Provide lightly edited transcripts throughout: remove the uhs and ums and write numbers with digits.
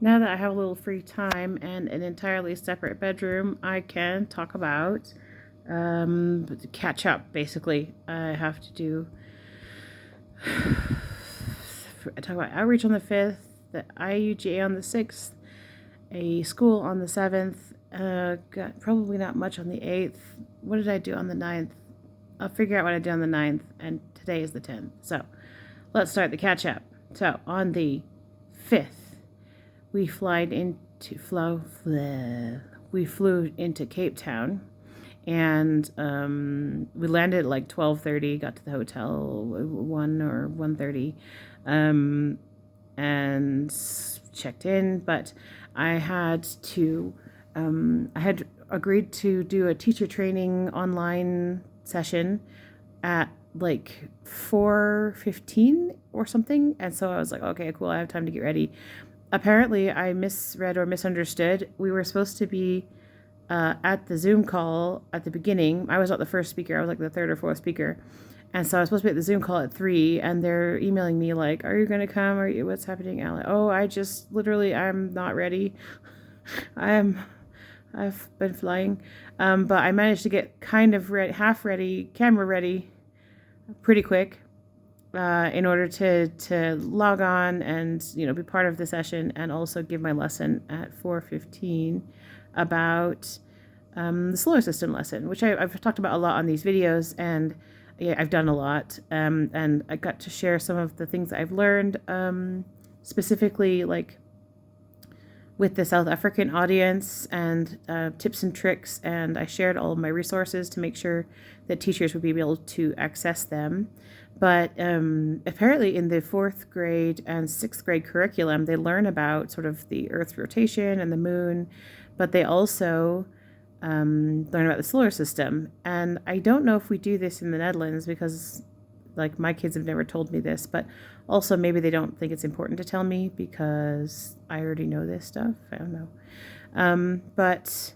Now that I have a little free time and an entirely separate bedroom, I can talk about catch up. Basically, I have to do. I talk about outreach on the 5th, the IUGA on the 6th, a school on the 7th. Got probably not much on the 8th. What did I do on the 9th? I'll figure out what I did on the 9th, and today is the 10th. So let's start the catch up. So on the 5th, we flew into Cape Town, and we landed at like 12:30. Got to the hotel 1 or 1:30, and checked in. But I had to I had agreed to do a teacher training online session at like 4:15 or something, and so I was like, okay, cool, I have time to get ready. Apparently I misread or misunderstood. We were supposed to be at the Zoom call at the beginning. I was not the first speaker, I was like the third or fourth speaker, and so I was supposed to be at the Zoom call at 3, and they're emailing me like, are you going to come, or what's happening? And I'm like, oh, I just literally, I'm not ready. I've been flying, but I managed to get kind of half ready, camera ready, pretty quick, in order to log on and be part of the session, and also give my lesson at 4:15 about the solar system lesson, which I've talked about a lot on these videos, and yeah, I've done a lot, and I got to share some of the things that I've learned, specifically like with the South African audience, and tips and tricks, and I shared all of my resources to make sure that teachers would be able to access them. But apparently in the 4th grade and 6th grade curriculum, they learn about sort of the Earth's rotation and the moon, but they also learn about the solar system. And I don't know if we do this in the Netherlands, because like my kids have never told me this, but also maybe they don't think it's important to tell me because I already know this stuff. I don't know. But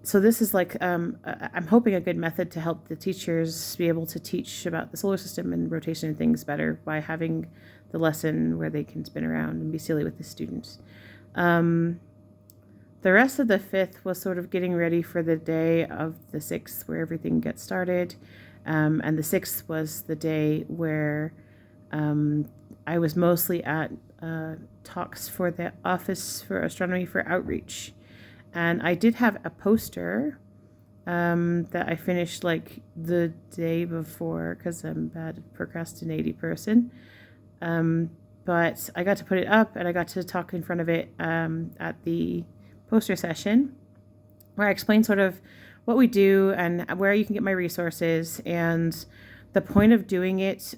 so this is like, I'm hoping a good method to help the teachers be able to teach about the solar system and rotation and things better by having the lesson where they can spin around and be silly with the students. The rest of the 5th was sort of getting ready for the day of the 6th, where everything gets started. And the 6th was the day where I was mostly at talks for the Office for Astronomy for outreach. And I did have a poster that I finished like the day before, because I'm a bad procrastinating person. But I got to put it up, and I got to talk in front of it at the poster session, where I explained sort of what we do and where you can get my resources, and the point of doing it,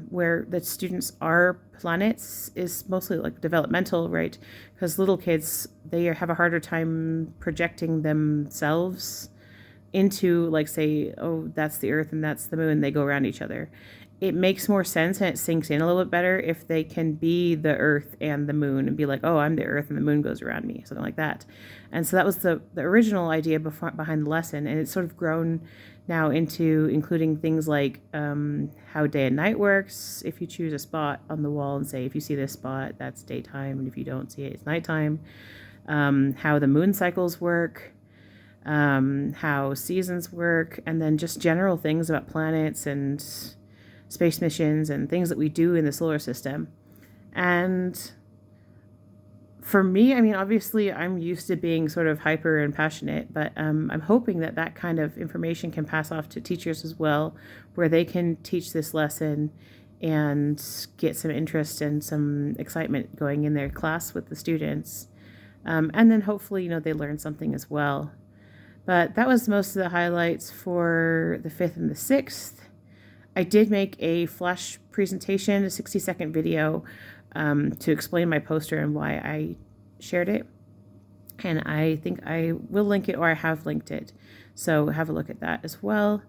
where the students are planets, is mostly like developmental, right? Because little kids, they have a harder time projecting themselves into, like, say, oh, that's the Earth and that's the Moon. They go around each other. It makes more sense and it sinks in a little bit better if they can be the Earth and the Moon and be like, oh, I'm the Earth and the Moon goes around me, something like that. And so that was the original idea behind the lesson, and it's sort of grown now into including things like how day and night works. If you choose a spot on the wall and say, if you see this spot, that's daytime, and if you don't see it, it's nighttime. How the moon cycles work, how seasons work, and then just general things about planets and space missions and things that we do in the solar system. And for me, I mean, obviously I'm used to being sort of hyper and passionate, but I'm hoping that that kind of information can pass off to teachers as well, where they can teach this lesson and get some interest and some excitement going in their class with the students. And then hopefully, they learn something as well. But that was most of the highlights for the 5th and the 6th. I did make a flash presentation, a 60-second video, to explain my poster and why I shared it. And I think I will link it, or I have linked it. So have a look at that as well.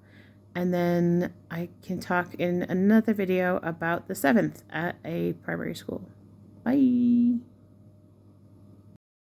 And then I can talk in another video about the 7th at a primary school. Bye.